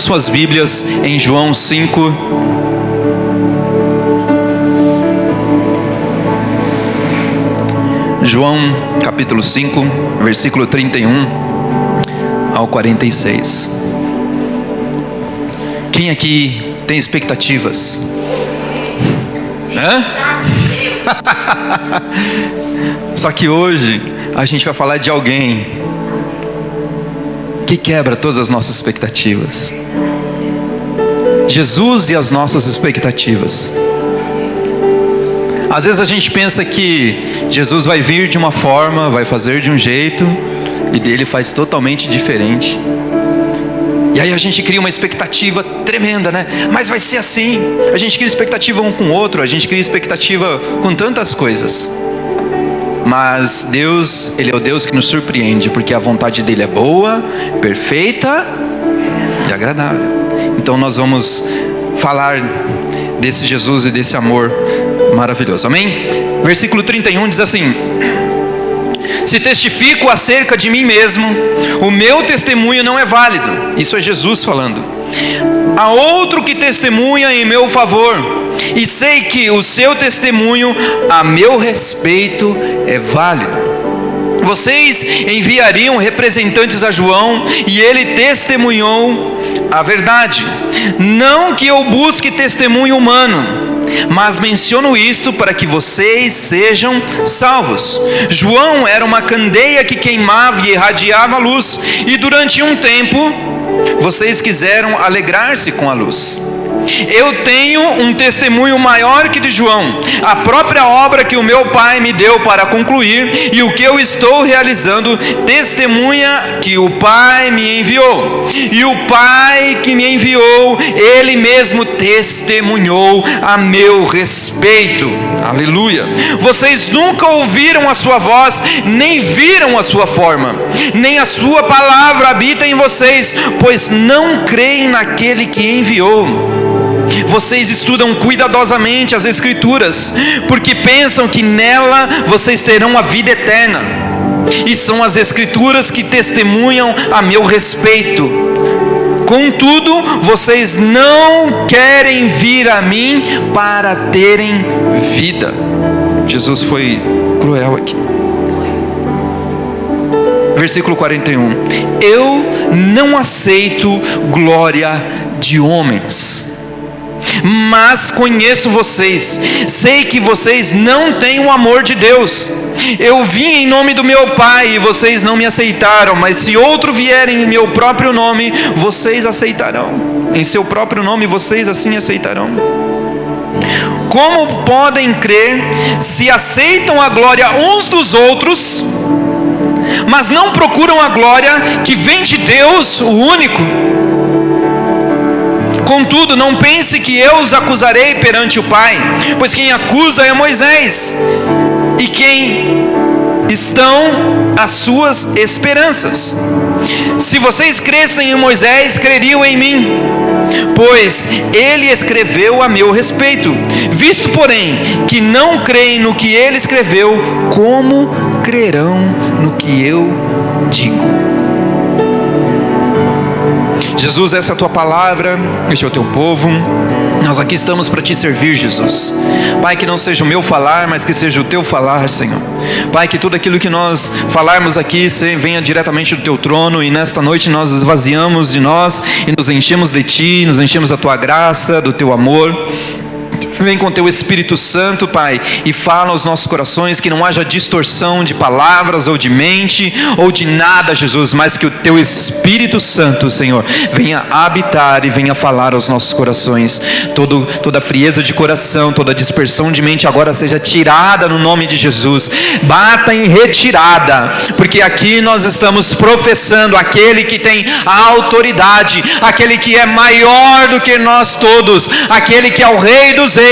as suas Bíblias em João 5. João capítulo 5, versículo 31 ao 46. Quem aqui tem expectativas? Hã? Só que hoje a gente vai falar de alguém que quebra todas as nossas expectativas. Jesus e as nossas expectativas. Às vezes a gente pensa que Jesus vai vir de uma forma, vai fazer de um jeito, e dele faz totalmente diferente. E aí a gente cria uma expectativa tremenda, né? Mas vai ser assim. A gente cria expectativa um com o outro, a gente cria expectativa com tantas coisas. Mas Deus, Ele é o Deus que nos surpreende, porque a vontade dele é boa, perfeita e agradável. Então nós vamos falar desse Jesus e desse amor maravilhoso, amém? Versículo 31 diz assim: se testifico acerca de mim mesmo, o meu testemunho não é válido. Isso é Jesus falando. Há outro que testemunha em meu favor, e sei que o seu testemunho a meu respeito é válido. Vocês enviariam representantes a João, e ele testemunhou a verdade. Não que eu busque testemunho humano, mas menciono isto para que vocês sejam salvos. João era uma candeia que queimava e irradiava luz, e durante um tempo vocês quiseram alegrar-se com a luz. Eu tenho um testemunho maior que de João, a própria obra que o meu Pai me deu para concluir, e o que eu estou realizando testemunha que o Pai me enviou. E o Pai que me enviou, Ele mesmo testemunhou a meu respeito. Aleluia. Vocês nunca ouviram a sua voz, nem viram a sua forma, nem a sua palavra habita em vocês, pois não creem naquele que enviou. Vocês estudam cuidadosamente as Escrituras, porque pensam que nela vocês terão a vida eterna. E são as Escrituras que testemunham a meu respeito. Contudo, vocês não querem vir a mim para terem vida. Jesus foi cruel aqui. Versículo 41. Eu não aceito glória de homens, mas conheço vocês, sei que vocês não têm o amor de Deus. Eu vim em nome do meu Pai e vocês não me aceitaram, mas se outro vier em meu próprio nome, vocês aceitarão. Em seu próprio nome vocês assim aceitarão. Como podem crer se aceitam a glória uns dos outros, mas não procuram a glória que vem de Deus, o único? Contudo, não pense que eu os acusarei perante o Pai, pois quem acusa é Moisés, e quem estão as suas esperanças. Se vocês crescem em Moisés, creriam em mim, pois ele escreveu a meu respeito. Visto, porém, que não creem no que ele escreveu, como crerão no que eu digo? Jesus, essa é a tua palavra, este é o teu povo. Nós aqui estamos para te servir, Jesus. Pai, que não seja o meu falar, mas que seja o teu falar, Senhor. Pai, que tudo aquilo que nós falarmos aqui venha diretamente do teu trono, e nesta noite nós esvaziamos de nós e nos enchemos de ti, nos enchemos da tua graça, do teu amor. Vem com teu Espírito Santo, Pai, e fala aos nossos corações, que não haja distorção de palavras ou de mente ou de nada, Jesus, mas que o teu Espírito Santo, Senhor, venha habitar e venha falar aos nossos corações. Toda frieza de coração, toda dispersão de mente agora seja tirada no nome de Jesus. Bata em retirada, porque aqui nós estamos professando aquele que tem a autoridade, aquele que é maior do que nós todos, aquele que é o Rei dos Reis,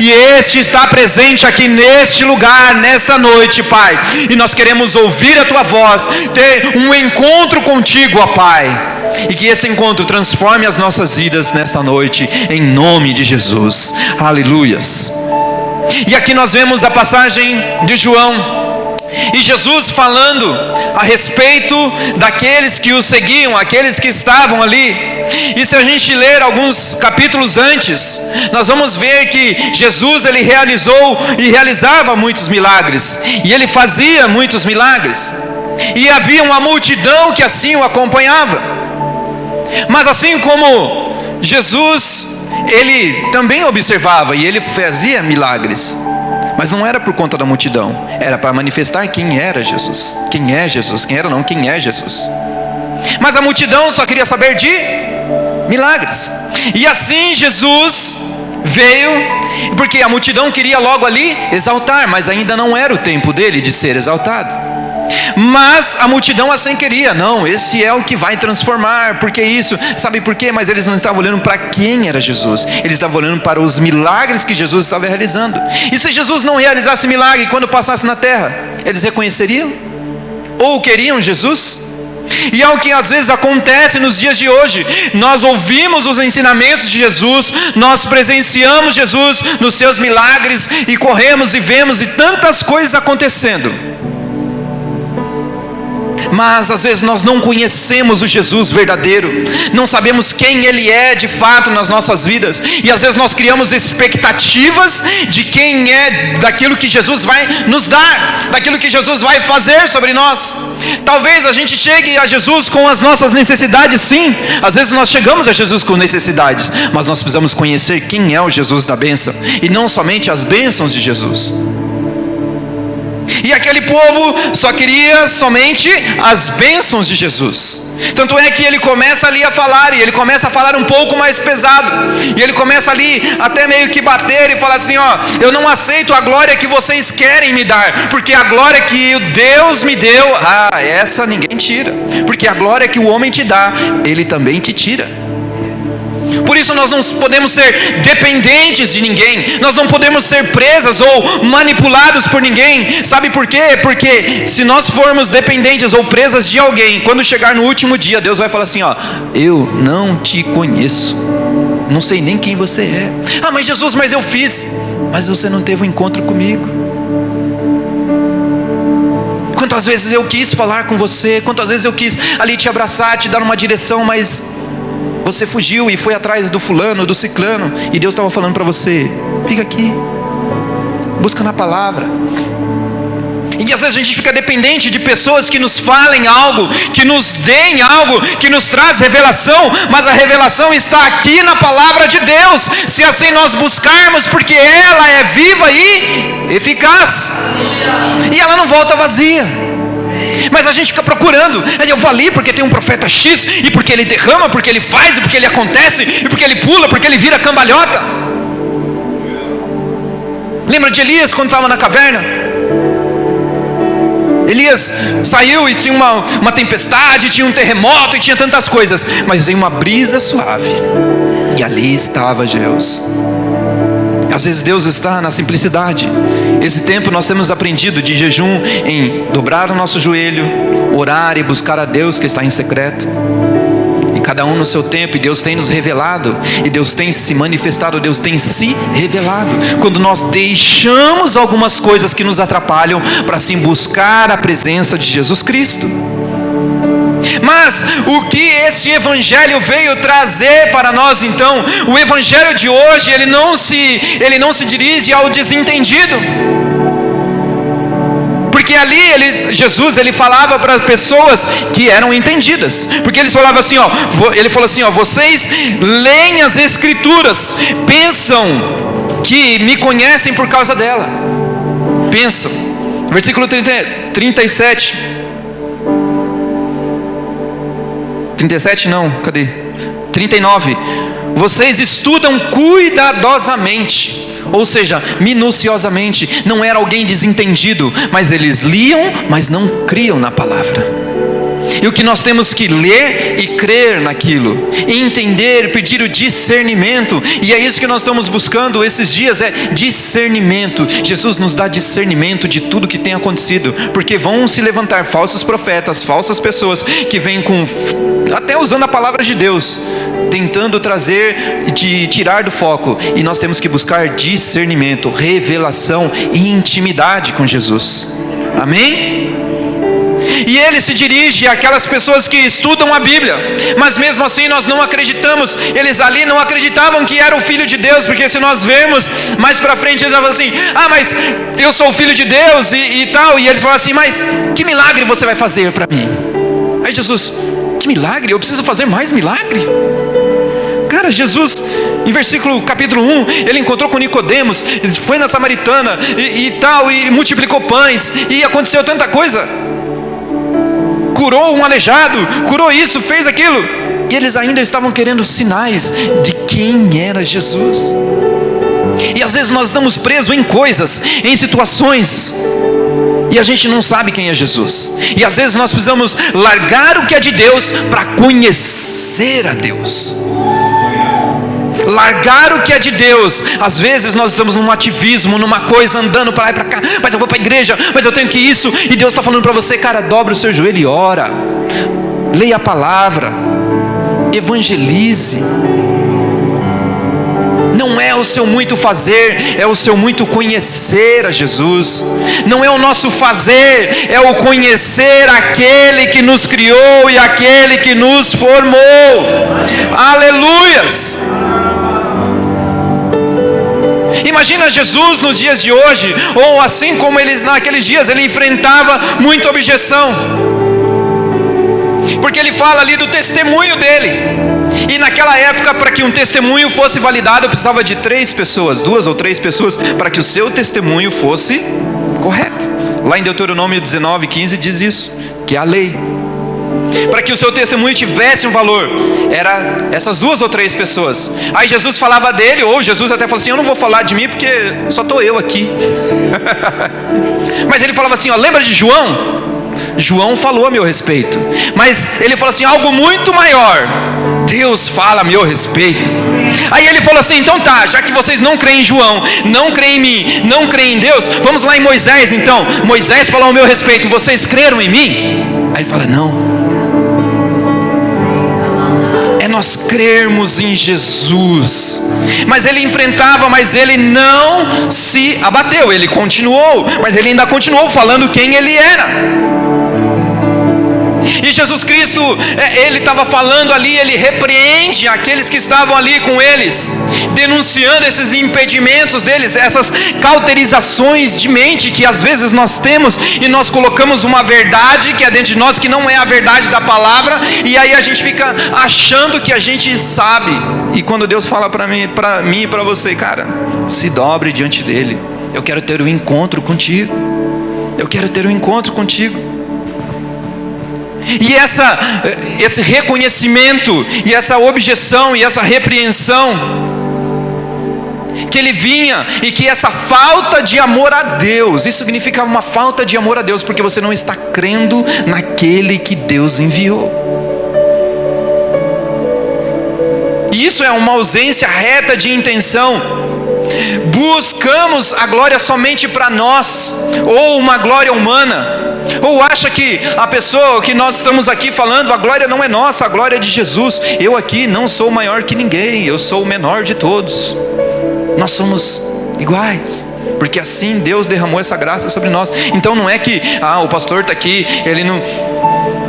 e este está presente aqui neste lugar, nesta noite, Pai, e nós queremos ouvir a tua voz, ter um encontro contigo, ó Pai, e que esse encontro transforme as nossas vidas nesta noite, em nome de Jesus. Aleluias. E aqui nós vemos a passagem de João, E Jesus falando a respeito daqueles que o seguiam, aqueles que estavam ali. E se a gente ler alguns capítulos antes, nós vamos ver que Jesus ele realizou e realizava muitos milagres. E ele fazia muitos milagres. E havia uma multidão que assim o acompanhava. Mas assim como Jesus, ele também observava e ele fazia milagres. Mas não era por conta da multidão, era para manifestar quem era Jesus. Quem é Jesus? Quem era não, quem é Jesus. Mas a multidão só queria saber de milagres. E assim Jesus veio, porque a multidão queria logo ali exaltar, mas ainda não era o tempo dele de ser exaltado. Mas a multidão assim queria, não, esse é o que vai transformar, porque isso, sabe por quê? Mas eles não estavam olhando para quem era Jesus, eles estavam olhando para os milagres que Jesus estava realizando. E se Jesus não realizasse milagre quando passasse na terra, eles reconheceriam? Ou queriam Jesus? E é o que às vezes acontece nos dias de hoje. Nós ouvimos os ensinamentos de Jesus, nós presenciamos Jesus nos seus milagres, e corremos e vemos e tantas coisas acontecendo. Mas às vezes nós não conhecemos o Jesus verdadeiro, não sabemos quem Ele é de fato nas nossas vidas, e às vezes nós criamos expectativas de quem é, daquilo que Jesus vai nos dar, daquilo que Jesus vai fazer sobre nós. Talvez a gente chegue a Jesus com as nossas necessidades, sim, às vezes nós chegamos a Jesus com necessidades, mas nós precisamos conhecer quem é o Jesus da bênção, e não somente as bênçãos de Jesus. E aquele povo só queria somente as bênçãos de Jesus. Tanto é que ele começa ali a falar, e ele começa a falar um pouco mais pesado, e ele começa ali até meio que bater e falar assim, ó, eu não aceito a glória que vocês querem me dar, porque a glória que Deus me deu, essa ninguém tira, porque a glória que o homem te dá, ele também te tira. Por isso nós não podemos ser dependentes de ninguém, nós não podemos ser presas ou manipulados por ninguém. Sabe por quê? Porque se nós formos dependentes ou presas de alguém, quando chegar no último dia, Deus vai falar assim, ó, eu não te conheço, não sei nem quem você é. Mas Jesus, mas eu fiz. Mas você não teve um encontro comigo. Quantas vezes eu quis falar com você, quantas vezes eu quis ali te abraçar, te dar uma direção, mas você fugiu e foi atrás do fulano, do ciclano, e Deus estava falando para você, fica aqui, busca na palavra. E às vezes a gente fica dependente de pessoas que nos falem algo, que nos deem algo, que nos traz revelação, mas a revelação está aqui na palavra de Deus, se assim nós buscarmos, porque ela é viva e eficaz, e ela não volta vazia. Mas a gente fica procurando, eu vou ali porque tem um profeta X, e porque ele derrama, porque ele faz, e porque ele acontece, e porque ele pula, porque ele vira cambalhota. Lembra de Elias quando estava na caverna? Elias saiu e tinha uma tempestade, tinha um terremoto e tinha tantas coisas, mas veio uma brisa suave, e ali estava Deus. Às vezes Deus está na simplicidade. Esse tempo nós temos aprendido de jejum em dobrar o nosso joelho, orar e buscar a Deus que está em secreto. E cada um no seu tempo, e Deus tem nos revelado, e Deus tem se manifestado, Deus tem se revelado. Quando nós deixamos algumas coisas que nos atrapalham para sim buscar a presença de Jesus Cristo. Mas o que esse evangelho veio trazer para nós então? O evangelho de hoje, ele não se dirige ao desentendido. Porque ali Jesus ele falava para pessoas que eram entendidas. Porque eles falavam assim, ele falou assim, vocês leem as escrituras, pensam que me conhecem por causa dela. Pensam. Versículo 37. 37 não, cadê? 39. Vocês estudam cuidadosamente, ou seja, minuciosamente. Não era alguém desentendido, mas eles liam, mas não criam na palavra. E o que nós temos que ler e crer naquilo, entender, pedir o discernimento. E é isso que nós estamos buscando esses dias, é discernimento. Jesus nos dá discernimento de tudo que tem acontecido, porque vão se levantar falsos profetas, falsas pessoas que vêm até usando a palavra de Deus, tentando trazer, de tirar do foco. E nós temos que buscar discernimento, revelação e intimidade com Jesus. Amém? E ele se dirige àquelas pessoas que estudam a Bíblia, mas mesmo assim nós não acreditamos. Eles ali não acreditavam que era o Filho de Deus, porque se nós vermos mais para frente, eles falam assim: ah, mas eu sou o Filho de Deus e tal. E eles falam assim: mas que milagre você vai fazer para mim? Aí Jesus: que milagre? Eu preciso fazer mais milagre? Cara, Jesus, em versículo capítulo 1, ele encontrou com Nicodemos, foi na Samaritana e tal, e multiplicou pães, e aconteceu tanta coisa. Curou um aleijado, curou isso, fez aquilo. E eles ainda estavam querendo sinais de quem era Jesus. E às vezes nós estamos presos em coisas, em situações, e a gente não sabe quem é Jesus. E às vezes nós precisamos largar o que é de Deus para conhecer a Deus. Largar o que é de Deus. Às vezes nós estamos num ativismo, numa coisa, andando para lá e para cá. Mas eu vou para a igreja, mas eu tenho que isso. E Deus está falando para você: cara, dobra o seu joelho e ora. Leia a palavra. Evangelize. Não é o seu muito fazer, é o seu muito conhecer a Jesus. Não é o nosso fazer, é o conhecer aquele que nos criou e aquele que nos formou. Aleluias! Imagina Jesus nos dias de hoje, ou assim como eles naqueles dias, ele enfrentava muita objeção, porque ele fala ali do testemunho dele. E naquela época, para que um testemunho fosse validado, precisava de 3 pessoas, 2 ou 3 pessoas, para que o seu testemunho fosse correto. Lá em Deuteronômio 19:15 diz isso, que é a lei. Para que o seu testemunho tivesse um valor, era essas 2 ou 3 pessoas. Aí Jesus falava dele, ou Jesus até falou assim: eu não vou falar de mim porque só estou eu aqui. Mas ele falava assim: ó, lembra de João? João falou a meu respeito. Mas ele falou assim: algo muito maior, Deus fala a meu respeito. Aí ele falou assim: então tá, já que vocês não creem em João, não creem em mim, não creem em Deus, vamos lá em Moisés então. Moisés falou a meu respeito, vocês creram em mim? Aí ele fala: não. É nós crermos em Jesus. Mas ele enfrentava, mas ele não se abateu, ele continuou, mas ele ainda continuou falando quem ele era. E Jesus Cristo, ele estava falando ali, ele repreende aqueles que estavam ali com eles, denunciando esses impedimentos deles, essas cauterizações de mente que às vezes nós temos, e nós colocamos uma verdade que é dentro de nós, que não é a verdade da palavra, e aí a gente fica achando que a gente sabe. E quando Deus fala para mim e para você: cara, se dobre diante dele, eu quero ter um encontro contigo, eu quero ter um encontro contigo. E esse reconhecimento, e essa objeção, e essa repreensão, que ele vinha, e que essa falta de amor a Deus, isso significa uma falta de amor a Deus, porque você não está crendo naquele que Deus enviou. E isso é uma ausência reta de intenção. Buscamos a glória somente para nós, ou uma glória humana, ou acha que a pessoa que nós estamos aqui falando, a glória não é nossa, a glória é de Jesus. Eu aqui não sou maior que ninguém, eu sou o menor de todos. Nós somos iguais, porque assim Deus derramou essa graça sobre nós. Então não é que o pastor está aqui, ele não...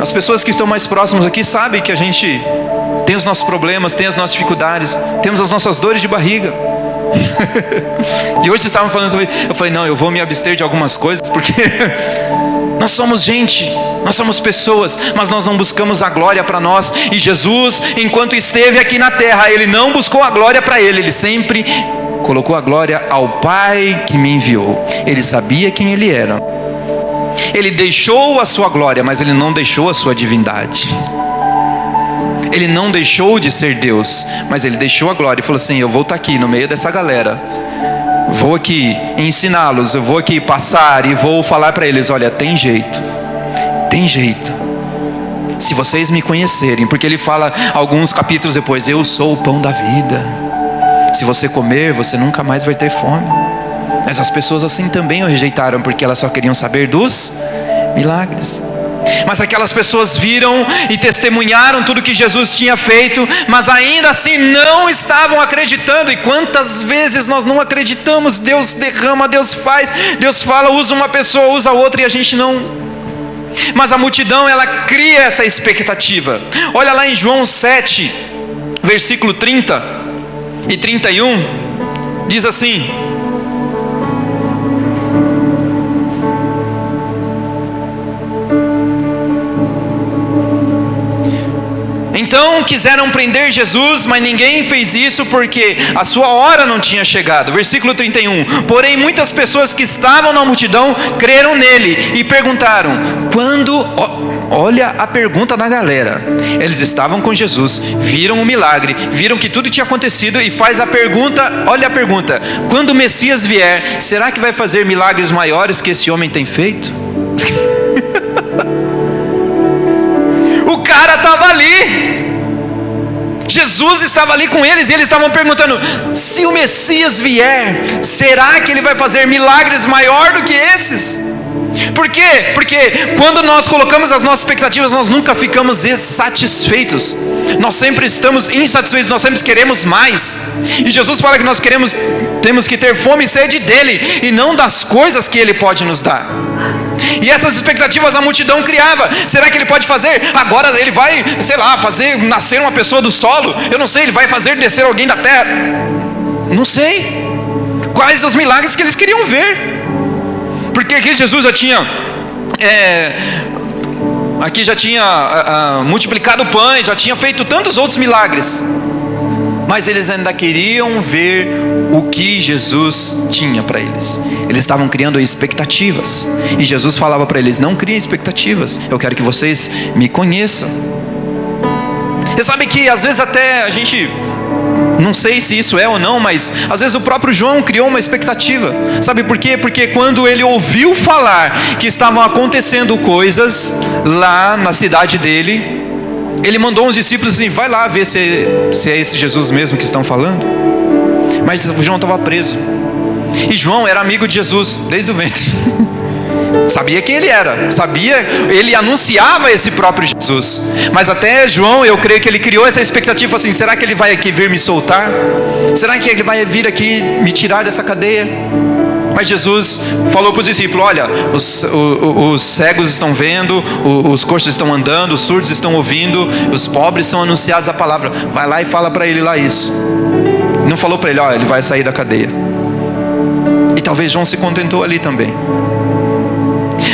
As pessoas que estão mais próximas aqui sabem que a gente tem os nossos problemas, tem as nossas dificuldades, temos as nossas dores de barriga. E hoje estavam falando sobre... Eu falei: não, eu vou me abster de algumas coisas, porque nós somos gente, nós somos pessoas, mas nós não buscamos a glória para nós. E Jesus, enquanto esteve aqui na terra, ele não buscou a glória para ele, ele sempre colocou a glória ao Pai que me enviou. Ele sabia quem ele era. Ele deixou a sua glória, mas ele não deixou a sua divindade. Ele não deixou de ser Deus, mas ele deixou a glória e falou assim: eu vou estar aqui no meio dessa galera, vou aqui ensiná-los, eu vou aqui passar e vou falar para eles: olha, tem jeito, se vocês me conhecerem, porque ele fala alguns capítulos depois: eu sou o pão da vida, se você comer, você nunca mais vai ter fome. Mas as pessoas assim também o rejeitaram, porque elas só queriam saber dos milagres. Mas aquelas pessoas viram e testemunharam tudo que Jesus tinha feito, mas ainda assim não estavam acreditando. E quantas vezes nós não acreditamos? Deus derrama, Deus faz, Deus fala, usa uma pessoa, usa outra, e a gente não. Mas a multidão, ela cria essa expectativa. Olha lá em João 7, versículo 30 e 31, diz assim: então quiseram prender Jesus, mas ninguém fez isso porque a sua hora não tinha chegado. Versículo 31. Porém, muitas pessoas que estavam na multidão creram nele e perguntaram: quando... Olha a pergunta da galera. Eles estavam com Jesus, viram o milagre, viram que tudo tinha acontecido, e faz a pergunta, olha a pergunta: quando o Messias vier, será que vai fazer milagres maiores que esse homem tem feito? O cara estava ali, Jesus estava ali com eles, e eles estavam perguntando: se o Messias vier, será que ele vai fazer milagres maior do que esses? Por quê? Porque quando nós colocamos as nossas expectativas, nós nunca ficamos satisfeitos. Nós sempre estamos insatisfeitos, nós sempre queremos mais. E Jesus fala que nós temos que ter fome e sede dele, e não das coisas que ele pode nos dar. E essas expectativas a multidão criava. Será que ele pode fazer? Agora ele vai, sei lá, fazer nascer uma pessoa do solo? Eu não sei, ele vai fazer descer alguém da terra? Não sei. Quais os milagres que eles queriam ver? Porque aqui Jesus já tinha multiplicado pães, já tinha feito tantos outros milagres, mas eles ainda queriam ver o que Jesus tinha para eles. Eles estavam criando expectativas, e Jesus falava para eles: não criem expectativas, eu quero que vocês me conheçam. Você sabe que às vezes até a gente, não sei se isso é ou não, mas às vezes o próprio João criou uma expectativa. Sabe por quê? Porque quando ele ouviu falar que estavam acontecendo coisas lá na cidade dele, ele mandou uns discípulos assim: vai lá ver se é esse Jesus mesmo que estão falando. Mas o João estava preso, e João era amigo de Jesus desde o ventre. Sabia quem ele era, ele anunciava esse próprio Jesus. Mas até João, eu creio que ele criou essa expectativa assim: será que ele vai aqui vir me soltar? Será que ele vai vir aqui me tirar dessa cadeia? Mas Jesus falou para os discípulos: olha, os cegos estão vendo, os coxos estão andando, os surdos estão ouvindo, os pobres são anunciados a palavra. Vai lá e fala para ele lá isso. Não falou para ele: olha, ele vai sair da cadeia. E talvez João se contentou ali também.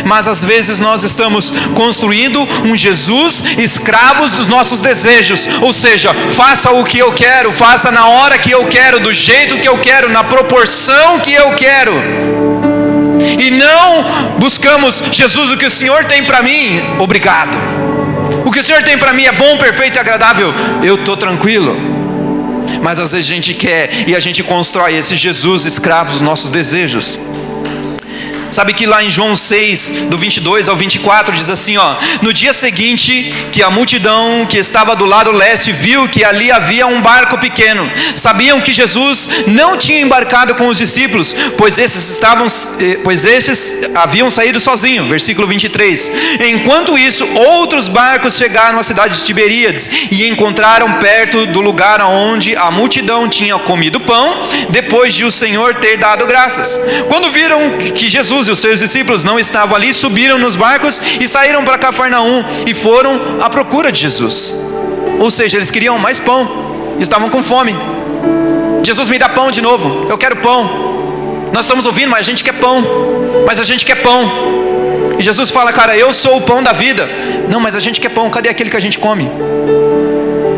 Mas às vezes nós estamos construindo um Jesus escravos dos nossos desejos. Ou seja, faça o que eu quero, faça na hora que eu quero, do jeito que eu quero, na proporção que eu quero. E não buscamos: Jesus, o que o Senhor tem para mim, obrigado. O que o Senhor tem para mim é bom, perfeito e agradável, eu estou tranquilo. Mas às vezes a gente quer, e a gente constrói esse Jesus escravo dos nossos desejos. Sabe que lá em João 6, do 22 ao 24, diz assim, ó: no dia seguinte, que a multidão que estava do lado leste viu que ali havia um barco pequeno, sabiam que Jesus não tinha embarcado com os discípulos, pois esses haviam saído sozinhos. Versículo 23. Enquanto isso, outros barcos chegaram à cidade de Tiberíades e encontraram perto do lugar onde a multidão tinha comido pão, depois de o Senhor ter dado graças. Quando viram que Jesus e os seus discípulos não estavam ali, subiram nos barcos e saíram para Cafarnaum e foram à procura de Jesus. Ou seja, eles queriam mais pão, estavam com fome. Jesus, me dá pão de novo, eu quero pão. Nós estamos ouvindo, mas a gente quer pão. Mas a gente quer pão. E Jesus fala: cara, eu sou o pão da vida. Não, mas a gente quer pão, cadê aquele que a gente come?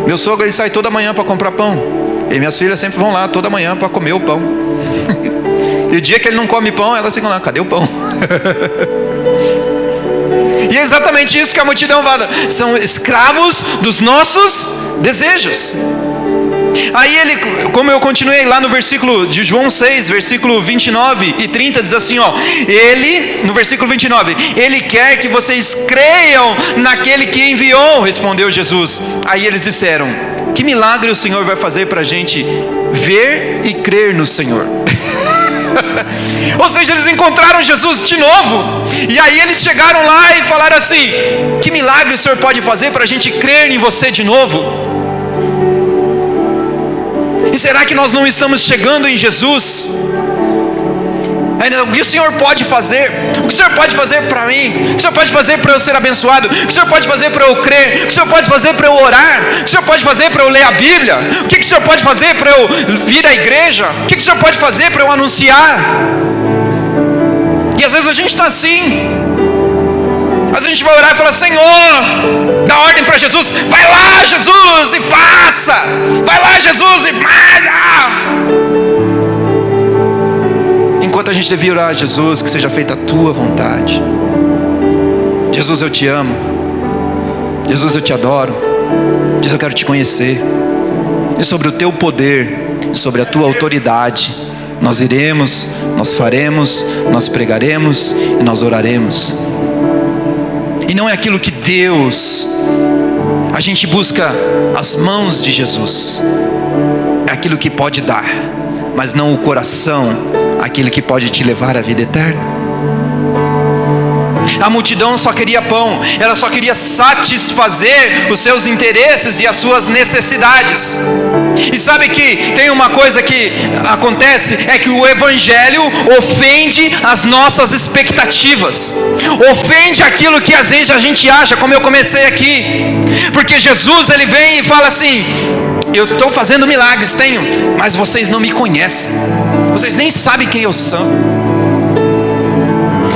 Meu sogro, ele sai toda manhã para comprar pão, e minhas filhas sempre vão lá toda manhã para comer o pão. E o dia que ele não come pão, elas ficam lá: cadê o pão? E é exatamente isso que a multidão fala: são escravos dos nossos desejos. Aí ele, como eu continuei lá no versículo de João 6, versículo 29 e 30, diz assim, ó: ele, no versículo 29, ele quer que vocês creiam naquele que enviou, respondeu Jesus. Aí eles disseram: que milagre o Senhor vai fazer para a gente ver e crer no Senhor? Ou seja, eles encontraram Jesus de novo. E aí eles chegaram lá e falaram assim: que milagre o Senhor pode fazer para a gente crer em você de novo? E será que nós não estamos chegando em Jesus? O que o Senhor pode fazer? O que o Senhor pode fazer para mim? O que o Senhor pode fazer para eu ser abençoado? O que o Senhor pode fazer para eu crer? O que o Senhor pode fazer para eu orar? O que o Senhor pode fazer para eu ler a Bíblia? O que o Senhor pode fazer para eu vir à igreja? O que o Senhor pode fazer para eu anunciar? E às vezes a gente está assim. Às vezes a gente vai orar e fala: Senhor, dá ordem para Jesus. Vai lá, Jesus, e faça. Vai lá, Jesus, e manda. Enquanto a gente devia orar: Jesus, que seja feita a tua vontade. Jesus, eu te amo. Jesus, eu te adoro. Jesus, eu quero te conhecer. E sobre o teu poder, sobre a tua autoridade, nós iremos, nós faremos, nós pregaremos e nós oraremos. E não é aquilo que Deus, a gente busca as mãos de Jesus, é aquilo que pode dar, mas não o coração, aquilo que pode te levar à vida eterna. A multidão só queria pão, ela só queria satisfazer os seus interesses e as suas necessidades. E sabe que tem uma coisa que acontece, é que o Evangelho ofende as nossas expectativas, ofende aquilo que às vezes a gente acha, como eu comecei aqui. Porque Jesus, ele vem e fala assim: eu estou fazendo milagres, tenho, mas vocês não me conhecem, vocês nem sabem quem eu sou.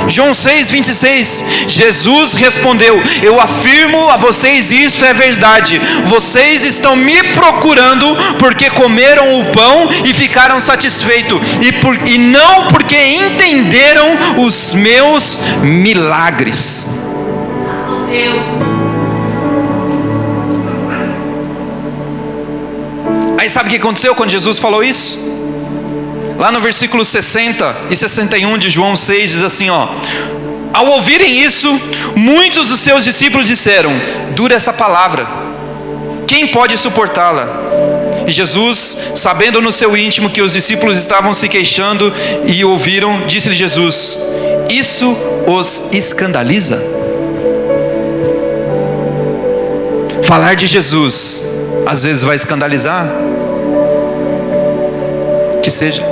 João 6,26, Jesus respondeu: eu afirmo a vocês, isto é verdade, vocês estão me procurando porque comeram o pão e ficaram satisfeitos, e não porque entenderam os meus milagres. Aí sabe o que aconteceu quando Jesus falou isso? Lá no versículo 60 e 61 de João 6 diz assim, ó: ao ouvirem isso, muitos dos seus discípulos disseram: dura essa palavra, quem pode suportá-la? E Jesus, sabendo no seu íntimo que os discípulos estavam se queixando e ouviram, disse-lhe Jesus: isso os escandaliza? Falar de Jesus às vezes vai escandalizar? Que seja.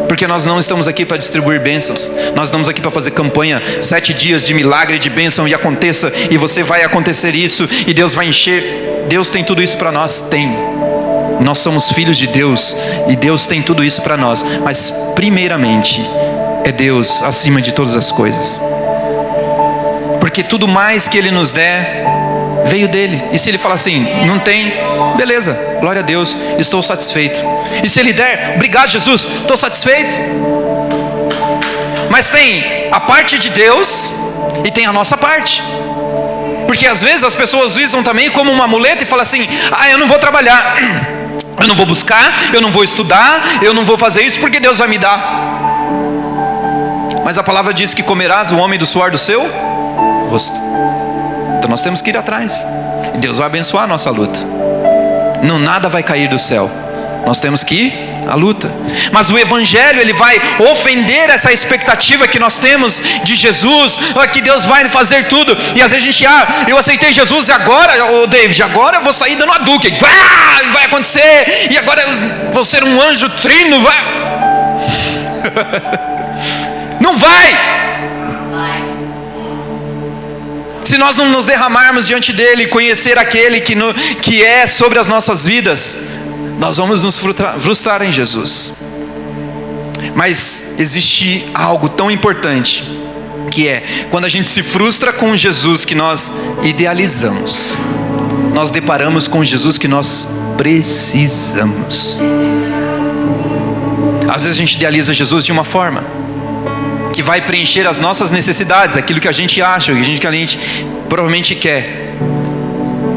Porque nós não estamos aqui para distribuir bênçãos, nós estamos aqui para fazer campanha, 7 dias de milagre, de bênção, e aconteça, e você vai acontecer isso, e Deus vai encher. Deus tem tudo isso para nós? Tem. Nós somos filhos de Deus, e Deus tem tudo isso para nós, mas primeiramente é Deus acima de todas as coisas, porque tudo mais que Ele nos der veio dele. E se Ele falar assim: não tem, beleza, glória a Deus, estou satisfeito. E se Ele der, obrigado Jesus, estou satisfeito. Mas tem a parte de Deus e tem a nossa parte. Porque às vezes as pessoas usam também como uma muleta e falam assim: ah, eu não vou trabalhar, eu não vou buscar, eu não vou estudar, eu não vou fazer isso porque Deus vai me dar. Mas a palavra diz que comerás o homem do suor do seu rosto. Então nós temos que ir atrás, e Deus vai abençoar a nossa luta. Não, nada vai cair do céu, nós temos que ir à luta. Mas o Evangelho, ele vai ofender essa expectativa que nós temos de Jesus, que Deus vai fazer tudo. E às vezes a gente: eu aceitei Jesus e agora, David, agora eu vou sair dando Hadouken, vai acontecer, e agora eu vou ser um anjo trino, vai. Não vai. Se nós não nos derramarmos diante dEle, conhecer aquele que é sobre as nossas vidas, nós vamos nos frustrar em Jesus. Mas existe algo tão importante, que é quando a gente se frustra com Jesus que nós idealizamos, nós deparamos com Jesus que nós precisamos. Às vezes a gente idealiza Jesus de uma forma que vai preencher as nossas necessidades, aquilo que a gente acha, que a gente provavelmente quer.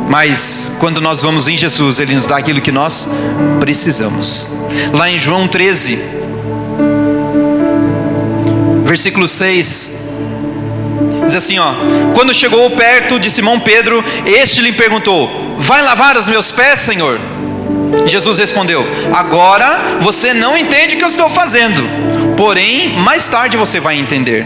Mas quando nós vamos em Jesus, Ele nos dá aquilo que nós precisamos. Lá em João 13, versículo 6, diz assim, ó: quando chegou perto de Simão Pedro, este lhe perguntou: vai lavar os meus pés, Senhor? Jesus respondeu: agora você não entende o que eu estou fazendo, porém mais tarde você vai entender.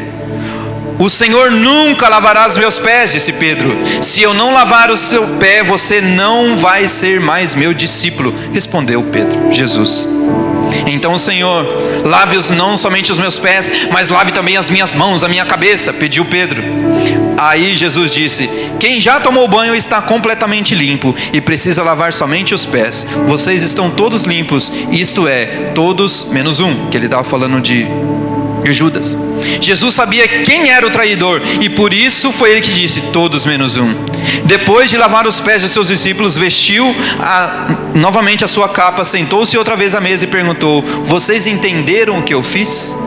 O Senhor nunca lavará os meus pés, disse Pedro. Se eu não lavar o seu pé, você não vai ser mais meu discípulo. Respondeu Jesus. Então o Senhor: lave não somente os meus pés, mas lave também as minhas mãos, a minha cabeça, pediu Pedro. Aí Jesus disse: quem já tomou banho está completamente limpo e precisa lavar somente os pés. Vocês estão todos limpos, isto é, todos menos um, que ele estava falando de Judas. Jesus sabia quem era o traidor e por isso foi ele que disse: todos menos um. Depois de lavar os pés de seus discípulos, vestiu novamente a sua capa, sentou-se outra vez à mesa e perguntou: vocês entenderam o que eu fiz?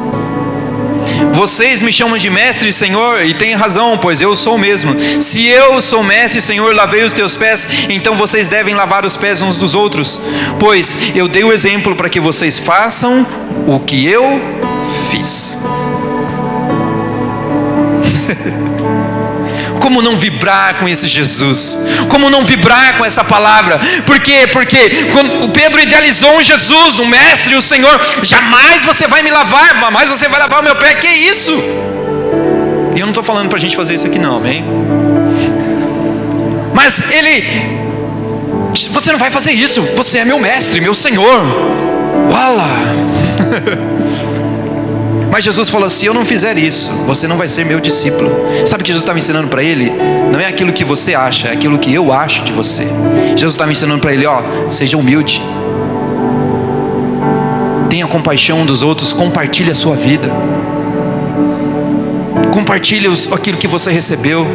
Vocês me chamam de mestre e senhor, e têm razão, pois eu sou mesmo. Se eu sou mestre e senhor, lavei os teus pés, então vocês devem lavar os pés uns dos outros, pois eu dei o exemplo para que vocês façam o que eu fiz. Como não vibrar com esse Jesus? Como não vibrar com essa palavra? Por quê? Porque quando o Pedro idealizou um Jesus, um mestre, um Senhor, jamais você vai me lavar, jamais você vai lavar o meu pé. Que isso? E eu não estou falando para a gente fazer isso aqui não, amém? Mas você não vai fazer isso, você é meu mestre, meu Senhor. Uala! Mas Jesus falou: se eu não fizer isso, você não vai ser meu discípulo. Sabe o que Jesus estava ensinando para ele? Não é aquilo que você acha, é aquilo que eu acho de você. Jesus estava ensinando para ele: seja humilde, tenha compaixão dos outros, compartilhe a sua vida, compartilhe aquilo que você recebeu.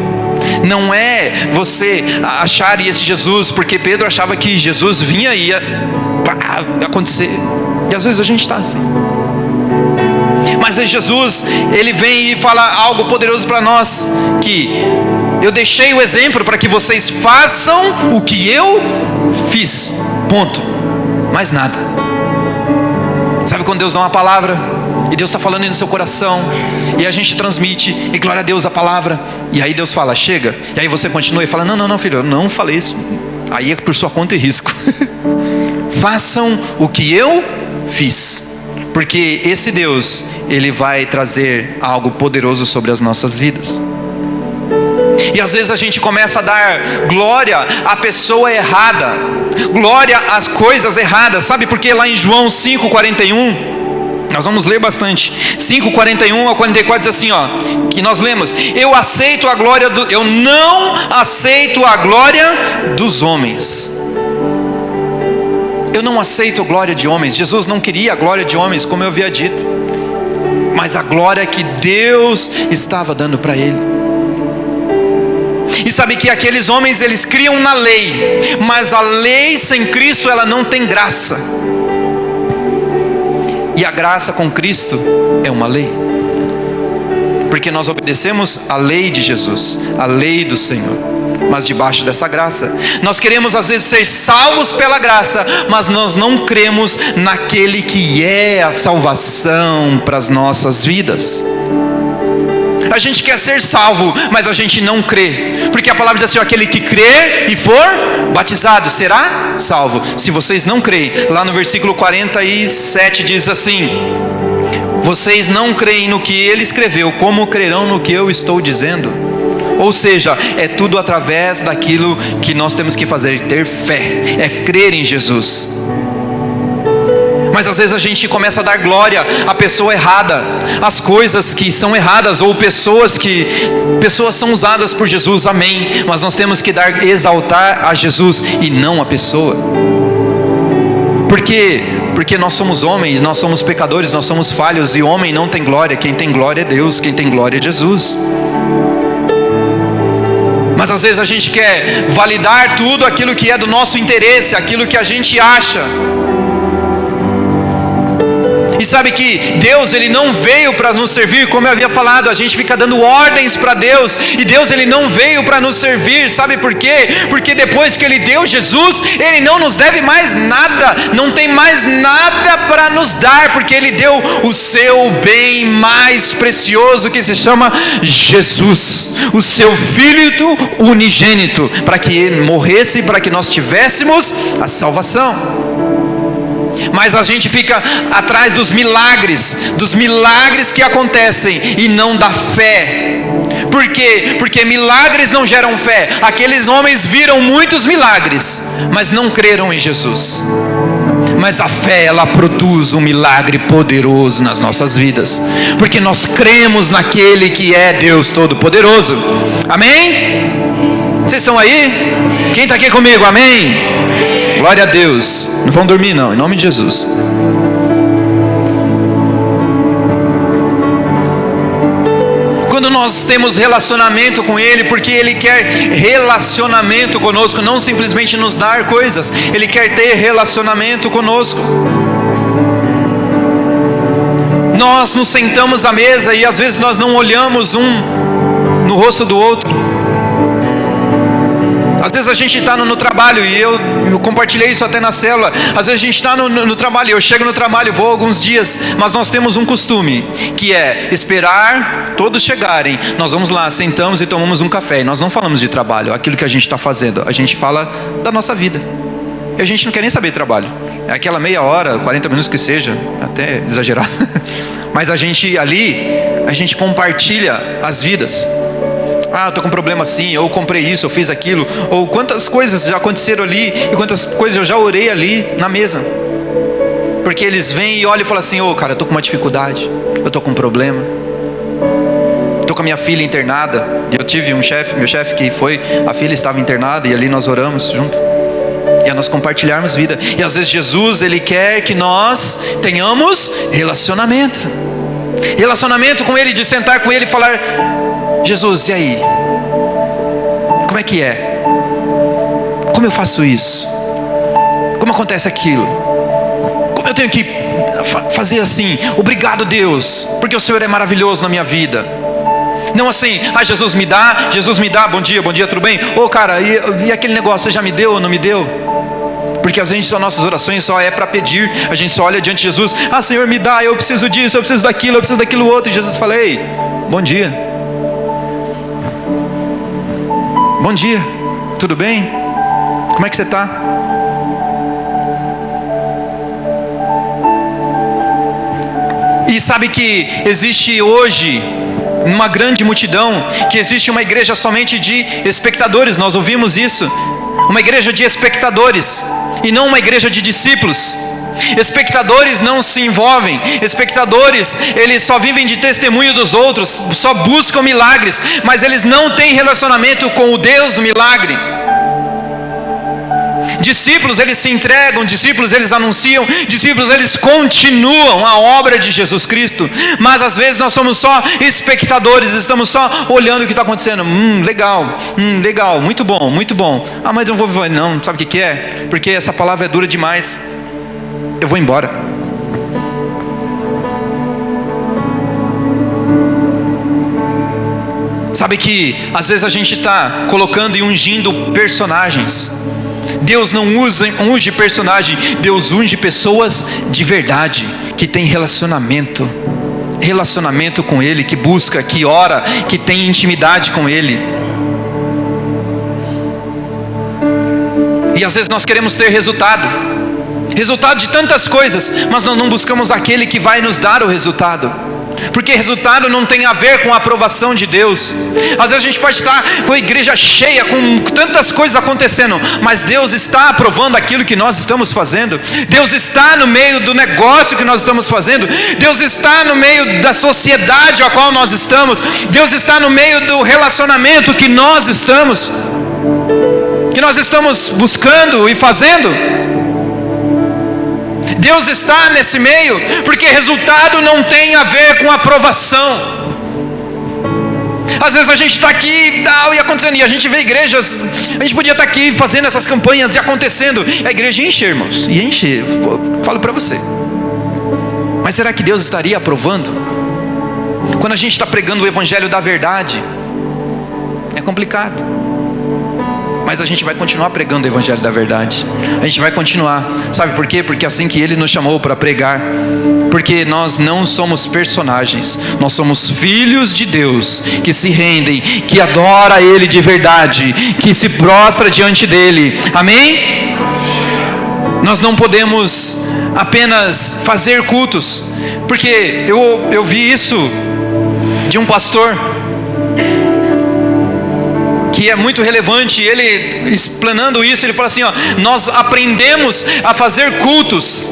Não é você achar esse Jesus, porque Pedro achava que Jesus vinha e ia acontecer, e às vezes a gente está assim. Mas Jesus, ele vem e fala algo poderoso para nós, que eu deixei o exemplo para que vocês façam o que eu fiz, ponto, mais nada. Sabe quando Deus dá uma palavra e Deus está falando aí no seu coração, e a gente transmite, e glória a Deus a palavra, e aí Deus fala: chega, e aí você continua e fala: não filho, eu não falei isso, aí é por sua conta e risco. Façam o que eu fiz, porque esse Deus, ele vai trazer algo poderoso sobre as nossas vidas. E às vezes a gente começa a dar glória à pessoa errada, glória às coisas erradas. Sabe por quê? Lá em João 5,41, nós vamos ler bastante, 5,41 ao 44 diz assim, que nós lemos: eu não aceito a glória dos homens. Eu não aceito a glória de homens. Jesus não queria a glória de homens, como eu havia dito, mas a glória que Deus estava dando para ele. E sabe que aqueles homens, eles criam na lei, mas a lei sem Cristo, ela não tem graça. E a graça com Cristo é uma lei, porque nós obedecemos a lei de Jesus, a lei do Senhor. Mas debaixo dessa graça, nós queremos às vezes ser salvos pela graça, mas nós não cremos naquele que é a salvação para as nossas vidas. A gente quer ser salvo, mas a gente não crê, porque a palavra diz assim: aquele que crer e for batizado será salvo. Se vocês não creem, lá no versículo 47 diz assim: vocês não creem no que ele escreveu, como crerão no que eu estou dizendo? Ou seja, é tudo através daquilo que nós temos que fazer, ter fé, é crer em Jesus. Mas às vezes a gente começa a dar glória à pessoa errada, às coisas que são erradas, ou pessoas são usadas por Jesus, amém. Mas nós temos que exaltar a Jesus e não a pessoa. Por quê? Porque nós somos homens, nós somos pecadores, nós somos falhos, e homem não tem glória. Quem tem glória é Deus, quem tem glória é Jesus. Mas às vezes a gente quer validar tudo aquilo que é do nosso interesse, aquilo que a gente acha. E sabe que Deus, Ele não veio para nos servir, como eu havia falado, a gente fica dando ordens para Deus, e Deus, Ele não veio para nos servir, sabe por quê? Porque depois que Ele deu Jesus, Ele não nos deve mais nada, não tem mais nada para nos dar, porque Ele deu o seu bem mais precioso, que se chama Jesus, o seu Filho unigênito, para que Ele morresse, para que nós tivéssemos a salvação. Mas a gente fica atrás dos milagres que acontecem e não da fé. Por quê? Porque milagres não geram fé. Aqueles homens viram muitos milagres, mas não creram em Jesus. Mas a fé, ela produz um milagre poderoso nas nossas vidas, porque nós cremos naquele que é Deus Todo-Poderoso. Amém? Vocês estão aí? Quem está aqui comigo? Amém? Glória a Deus. Não vão dormir não, em nome de Jesus. Quando nós temos relacionamento com Ele, porque Ele quer relacionamento conosco, não simplesmente nos dar coisas, Ele quer ter relacionamento conosco. Nós nos sentamos à mesa e às vezes nós não olhamos um no rosto do outro. Às vezes a gente está no trabalho, e eu compartilhei isso até na célula. Às vezes a gente está no trabalho, eu chego no trabalho, vou alguns dias, mas nós temos um costume, que é esperar todos chegarem. Nós vamos lá, sentamos e tomamos um café, e nós não falamos de trabalho, aquilo que a gente está fazendo, a gente fala da nossa vida. E a gente não quer nem saber de trabalho, é aquela meia hora, 40 minutos que seja, até exagerado. Mas a gente ali, a gente compartilha as vidas. Ah, eu estou com um problema assim, ou comprei isso, eu fiz aquilo, ou quantas coisas já aconteceram ali, e quantas coisas eu já orei ali na mesa. Porque eles vêm e olham e falam assim: ô cara, eu estou com uma dificuldade, eu estou com um problema, estou com a minha filha internada. E eu tive um chefe, meu chefe que foi, a filha estava internada, e ali nós oramos junto. E a nós compartilharmos vida. E às vezes Jesus, Ele quer que nós tenhamos relacionamento. Relacionamento com Ele, de sentar com Ele e falar: Jesus, e aí? Como é que é? Como eu faço isso? Como acontece aquilo? Como eu tenho que fazer assim? Obrigado, Deus, porque o Senhor é maravilhoso na minha vida. Não assim: ah, Jesus me dá, bom dia, tudo bem? Ô cara, e aquele negócio, você já me deu ou não me deu? Porque a gente, nossas orações só é para pedir. A gente só olha diante de Jesus: ah, Senhor, me dá, eu preciso disso, eu preciso daquilo outro. E Jesus fala: ei, bom dia. Bom dia, tudo bem? Como é que você está? E sabe que existe hoje, numa grande multidão, que existe uma igreja somente de espectadores. Nós ouvimos isso. Uma igreja de espectadores, e não uma igreja de discípulos. Espectadores não se envolvem. Espectadores, eles só vivem de testemunho dos outros, só buscam milagres, mas eles não têm relacionamento com o Deus do milagre. Discípulos, eles se entregam, discípulos, eles anunciam, discípulos, eles continuam a obra de Jesus Cristo. Mas às vezes nós somos só espectadores, estamos só olhando o que está acontecendo. Legal, muito bom. Ah, mas eu não vou, não, sabe o que é? Porque essa palavra é dura demais, eu vou embora. Sabe que às vezes a gente está colocando e ungindo personagens. Deus não unge personagem, Deus unge pessoas de verdade, que tem relacionamento com Ele, que busca, que ora, que tem intimidade com Ele. E às vezes nós queremos ter resultado de tantas coisas, mas nós não buscamos aquele que vai nos dar o resultado. Porque resultado não tem a ver com a aprovação de Deus. Às vezes a gente pode estar com a igreja cheia, com tantas coisas acontecendo, mas Deus está aprovando aquilo que nós estamos fazendo. Deus está no meio do negócio que nós estamos fazendo. Deus está no meio da sociedade a qual nós estamos. Deus está no meio do relacionamento que nós estamos buscando e fazendo. Deus está nesse meio, porque resultado não tem a ver com aprovação. Às vezes a gente está aqui e acontecendo, e a gente vê igrejas, a gente podia estar aqui fazendo essas campanhas e acontecendo, a igreja enche, irmãos, e enche, falo para você. Mas será que Deus estaria aprovando? Quando a gente está pregando o evangelho da verdade, é complicado. Mas a gente vai continuar pregando o evangelho da verdade. A gente vai continuar. Sabe por quê? Porque assim que Ele nos chamou para pregar. Porque nós não somos personagens. Nós somos filhos de Deus, que se rendem, que adora Ele de verdade, que se prostra diante dEle. Amém? Nós não podemos apenas fazer cultos. Porque eu vi isso de um pastor que é muito relevante. Ele explanando isso, ele fala assim, ó: nós aprendemos a fazer cultos.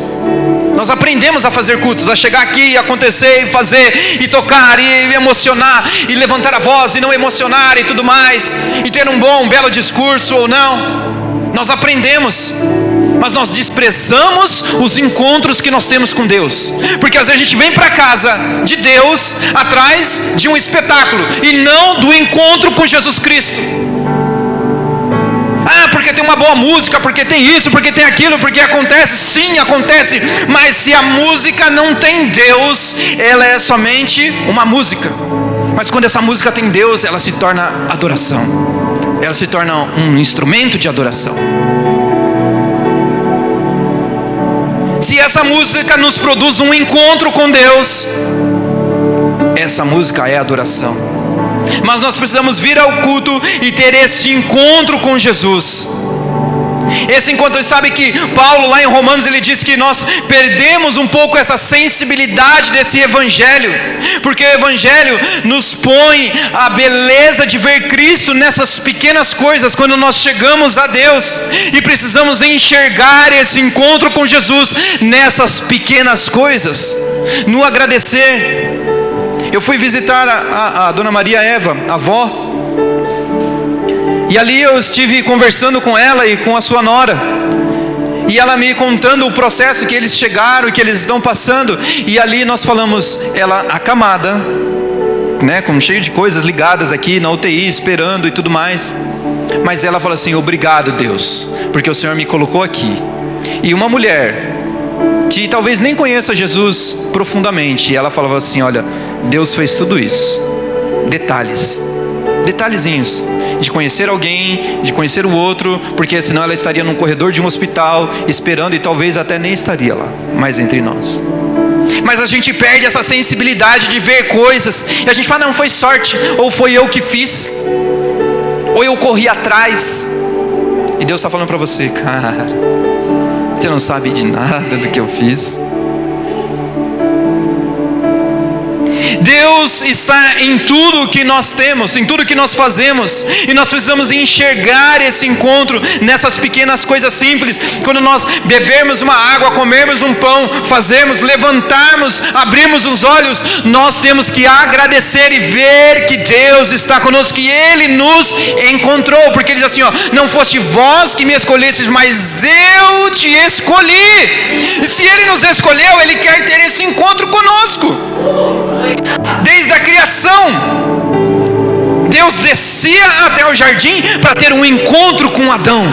Nós aprendemos a fazer cultos, a chegar aqui e acontecer, e fazer, e tocar, e emocionar, e levantar a voz, e não emocionar, e tudo mais, e ter um belo discurso ou não. Nós aprendemos, mas nós desprezamos os encontros que nós temos com Deus. Porque às vezes a gente vem para a casa de Deus atrás de um espetáculo, e não do encontro com Jesus Cristo. Porque tem uma boa música, porque tem isso, porque tem aquilo, porque acontece. Sim, acontece. Mas se a música não tem Deus, ela é somente uma música. Mas quando essa música tem Deus, ela se torna adoração. Ela se torna um instrumento de adoração. Se essa música nos produz um encontro com Deus, essa música é adoração. Mas nós precisamos vir ao culto e ter esse encontro com Jesus. Esse encontro, sabe que Paulo lá em Romanos, ele diz que nós perdemos um pouco essa sensibilidade desse evangelho, porque o evangelho nos põe a beleza de ver Cristo nessas pequenas coisas, quando nós chegamos a Deus, e precisamos enxergar esse encontro com Jesus nessas pequenas coisas, no agradecer. Eu fui visitar a Dona Maria Eva, a avó, e ali eu estive conversando com ela e com a sua nora, e ela me contando o processo que eles chegaram e que eles estão passando. E ali nós falamos, ela acamada, né, com cheio de coisas ligadas aqui na UTI, esperando e tudo mais. Mas ela falou assim: obrigado, Deus, porque o Senhor me colocou aqui. E uma mulher que talvez nem conheça Jesus profundamente, e ela falava assim: olha, Deus fez tudo isso. Detalhezinhos, de conhecer alguém, de conhecer o outro, porque senão ela estaria num corredor de um hospital, esperando, e talvez até nem estaria lá, mais entre nós. Mas a gente perde essa sensibilidade de ver coisas, e a gente fala: não, foi sorte, ou foi eu que fiz, ou eu corri atrás. E Deus está falando para você: cara, você não sabe de nada do que eu fiz. Deus está em tudo que nós temos, em tudo que nós fazemos, e nós precisamos enxergar esse encontro nessas pequenas coisas simples. Quando nós bebermos uma água, comermos um pão, fazermos, levantarmos, abrirmos os olhos, nós temos que agradecer e ver que Deus está conosco, que Ele nos encontrou, porque Ele diz assim: ó, não foste vós que me escolhestes, mas eu te escolhi. E se Ele nos escolheu, Ele quer ter esse encontro conosco. Desde a criação, Deus descia até o jardim para ter um encontro com Adão.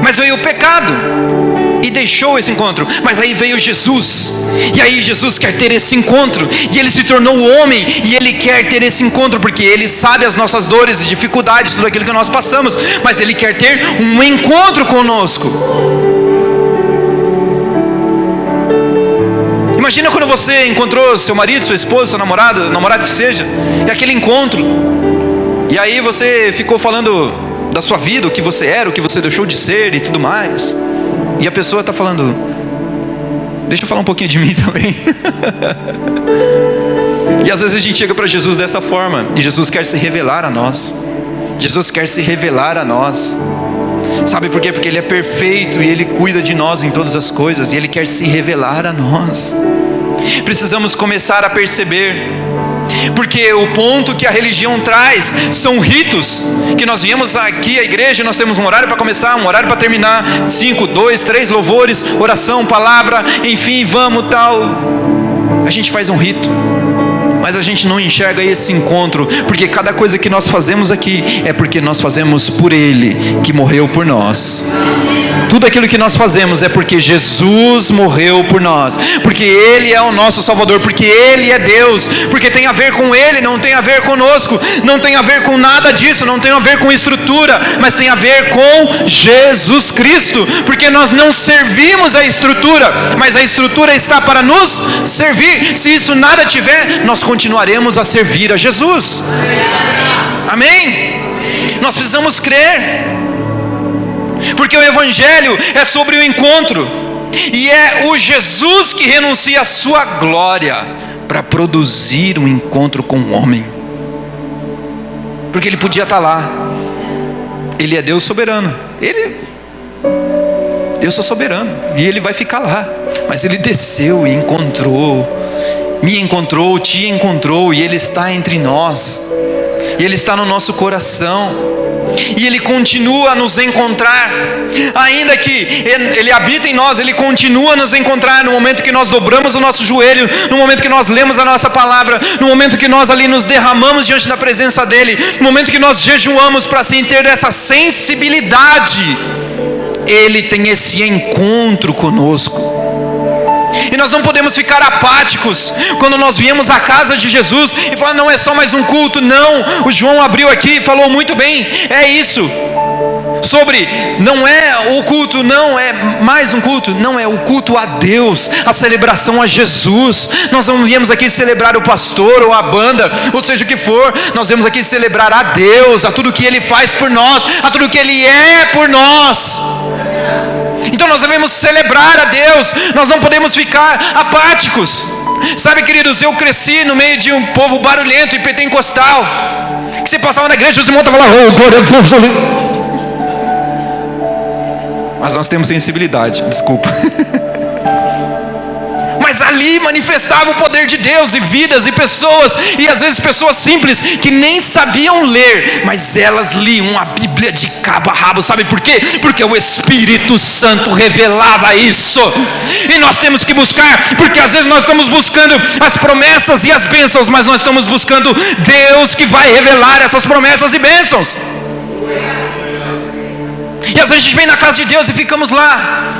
Mas veio o pecado e deixou esse encontro. Mas aí veio Jesus, e aí Jesus quer ter esse encontro, e Ele se tornou homem, e Ele quer ter esse encontro, porque Ele sabe as nossas dores e dificuldades, tudo aquilo que nós passamos, mas Ele quer ter um encontro conosco. Imagina quando você encontrou seu marido, sua esposa, seu namorado que seja, e aquele encontro, e aí você ficou falando da sua vida, o que você era, o que você deixou de ser e tudo mais, e a pessoa está falando: deixa eu falar um pouquinho de mim também. E às vezes a gente chega para Jesus dessa forma, e Jesus quer se revelar a nós. Jesus quer se revelar a nós. Sabe por quê? Porque Ele é perfeito e Ele cuida de nós em todas as coisas, e Ele quer se revelar a nós. Precisamos começar a perceber, porque o ponto que a religião traz são ritos, que nós viemos aqui à igreja, nós temos um horário para começar, um horário para terminar, 5, 2, 3 louvores, oração, palavra, enfim, vamos tal. A gente faz um rito, mas a gente não enxerga esse encontro, porque cada coisa que nós fazemos aqui é porque nós fazemos por Ele, que morreu por nós. tudo aquilo que nós fazemos é porque Jesus morreu por nós, porque Ele é o nosso Salvador, porque Ele é Deus, porque tem a ver com Ele, não tem a ver conosco, não tem a ver com nada disso, não tem a ver com estrutura, mas tem a ver com Jesus Cristo, porque nós não servimos a estrutura, mas a estrutura está para nos servir. Se isso nada tiver, nós continuaremos a servir a Jesus. Amém? Nós precisamos crer, porque o Evangelho é sobre o encontro, e é o Jesus que renuncia à sua glória para produzir um encontro com o homem, porque Ele podia estar lá, Ele é Deus soberano, eu sou soberano, e Ele vai ficar lá, mas Ele desceu e encontrou, me encontrou, te encontrou, e Ele está entre nós, e Ele está no nosso coração, e Ele continua a nos encontrar, ainda que Ele habita em nós, Ele continua a nos encontrar no momento que nós dobramos o nosso joelho, no momento que nós lemos a nossa palavra, no momento que nós ali nos derramamos diante da presença dEle, no momento que nós jejuamos para assim ter essa sensibilidade. Ele tem esse encontro conosco, e nós não podemos ficar apáticos quando nós viemos à casa de Jesus e falar, não é só mais um culto. Não, o João abriu aqui e falou muito bem, é isso, sobre, não é o culto, não é mais um culto, não, é o culto a Deus, a celebração a Jesus. Nós não viemos aqui celebrar o pastor ou a banda, ou seja o que for, nós viemos aqui celebrar a Deus, a tudo que Ele faz por nós, a tudo que Ele é por nós. Então nós devemos celebrar a Deus, nós não podemos ficar apáticos. Sabe, queridos, eu cresci no meio de um povo barulhento e pentecostal, que você passava na igreja e os irmãos estavam lá, oh, glória a Deus, ali. Mas nós temos sensibilidade, desculpa. Mas ali manifestava o poder de Deus, e vidas, e pessoas, e às vezes pessoas simples, que nem sabiam ler, mas elas liam a Bíblia de cabo a rabo. Sabe por quê? Porque o Espírito Santo revelava isso, e nós temos que buscar, porque às vezes nós estamos buscando as promessas e as bênçãos, mas nós estamos buscando Deus que vai revelar essas promessas e bênçãos. E às vezes a gente vem na casa de Deus e ficamos lá.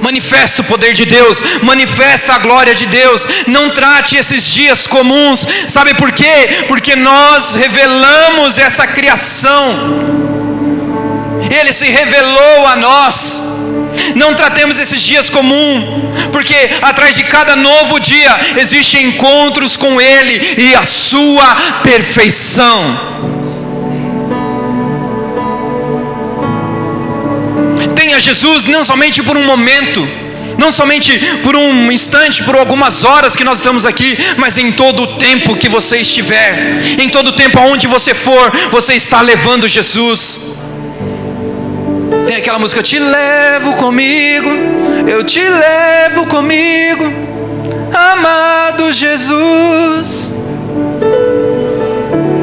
Manifesta o poder de Deus, manifesta a glória de Deus. Não trate esses dias comuns. Sabe por quê? Porque nós revelamos essa criação, Ele se revelou a nós. Não tratemos esses dias comuns, porque atrás de cada novo dia existem encontros com Ele e a sua perfeição. Tenha Jesus não somente por um momento, não somente por um instante, por algumas horas que nós estamos aqui, mas em todo o tempo que você estiver, em todo o tempo aonde você for, você está levando Jesus. Tem aquela música, te levo comigo, eu te levo comigo, amado Jesus.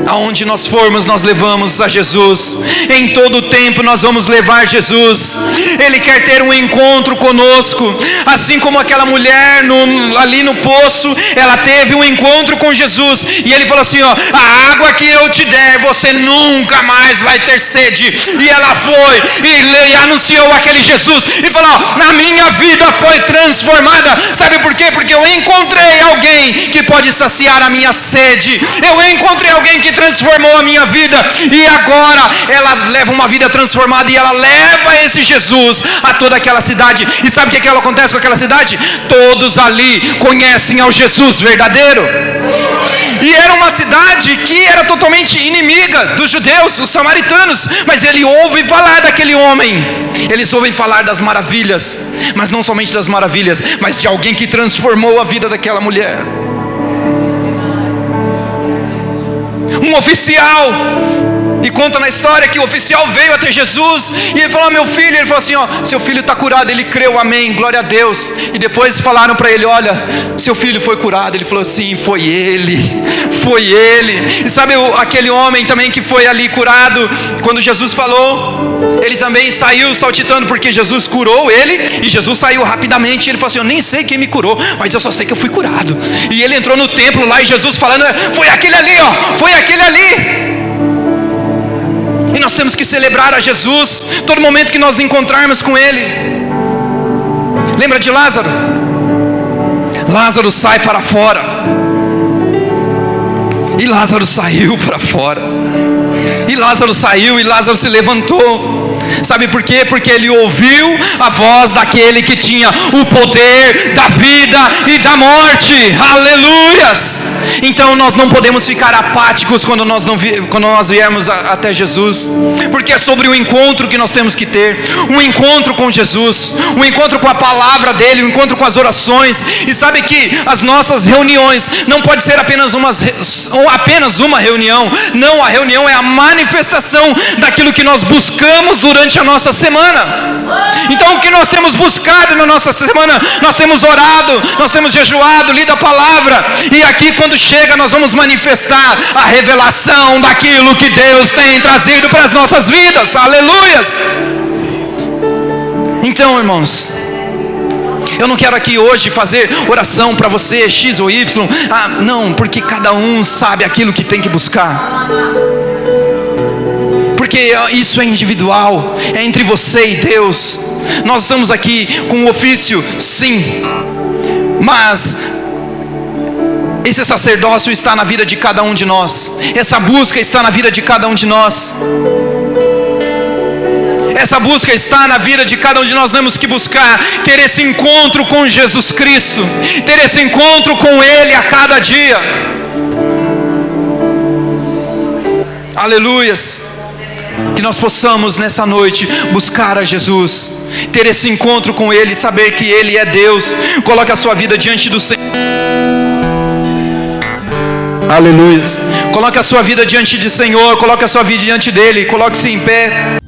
Aonde nós formos, nós levamos a Jesus. Em todo o tempo nós vamos levar Jesus. Ele quer ter um encontro conosco, assim como aquela mulher ali no poço, ela teve um encontro com Jesus, e Ele falou assim, ó, a água que eu te der, você nunca mais vai ter sede. E ela foi e anunciou aquele Jesus, e falou, ó, a minha vida foi transformada. Sabe por quê? Porque eu encontrei alguém que pode saciar a minha sede. Eu encontrei alguém que transformou a minha vida, e agora ela leva uma vida transformada, e ela leva esse Jesus a toda aquela cidade. E sabe o que acontece com aquela cidade? Todos ali conhecem ao Jesus verdadeiro. E era uma cidade que era totalmente inimiga dos judeus, os samaritanos, mas ele ouve falar daquele homem, eles ouvem falar das maravilhas, mas não somente das maravilhas, mas de alguém que transformou a vida daquela mulher. Um oficial, e conta na história que o oficial veio até Jesus, e ele falou, meu filho, ele falou assim, ó, seu filho está curado. Ele creu, amém, glória a Deus. E depois falaram para ele, olha, seu filho foi curado. Ele falou, sim, foi ele. E sabe aquele homem também que foi ali curado, quando Jesus falou, ele também saiu saltitando, porque Jesus curou ele, e Jesus saiu rapidamente. Ele falou assim, eu nem sei quem me curou, mas eu só sei que eu fui curado. E ele entrou no templo lá, e Jesus falando, foi aquele ali, ó, foi aquele ali. E nós temos que celebrar a Jesus todo momento que nós encontrarmos com Ele. Lembra de Lázaro? Lázaro sai para fora. E Lázaro saiu para fora. E Lázaro saiu e Lázaro se levantou. Sabe por quê? Porque ele ouviu a voz daquele que tinha o poder da vida e da morte. Aleluias! Então nós não podemos ficar apáticos quando nós viermos até Jesus, porque é sobre o encontro que nós temos que ter, um encontro com Jesus, um encontro com a palavra dele, um encontro com as orações. E sabe que as nossas reuniões não pode ser apenas uma reunião. Não, a reunião é a manifestação daquilo que nós buscamos durante a nossa semana. Então o que nós temos buscado na nossa semana? Nós temos orado, nós temos jejuado, lido a palavra, e aqui quando chega nós vamos manifestar a revelação daquilo que Deus tem trazido para as nossas vidas. Aleluias! Então, irmãos, eu não quero aqui hoje fazer oração para você X ou Y. Não, porque cada um sabe aquilo que tem que buscar. Porque isso é individual, é entre você e Deus. Nós estamos aqui com um ofício, sim, mas esse sacerdócio está na vida de cada um de nós. Essa busca está na vida de cada um de nós. Essa busca está na vida de cada um de nós. Temos que buscar ter esse encontro com Jesus Cristo, ter esse encontro com Ele a cada dia. Aleluias! Que nós possamos nessa noite buscar a Jesus, ter esse encontro com Ele, saber que Ele é Deus. Coloque a sua vida diante do Senhor. Aleluia. Coloque a sua vida diante do Senhor, coloque a sua vida diante dEle, coloque-se em pé.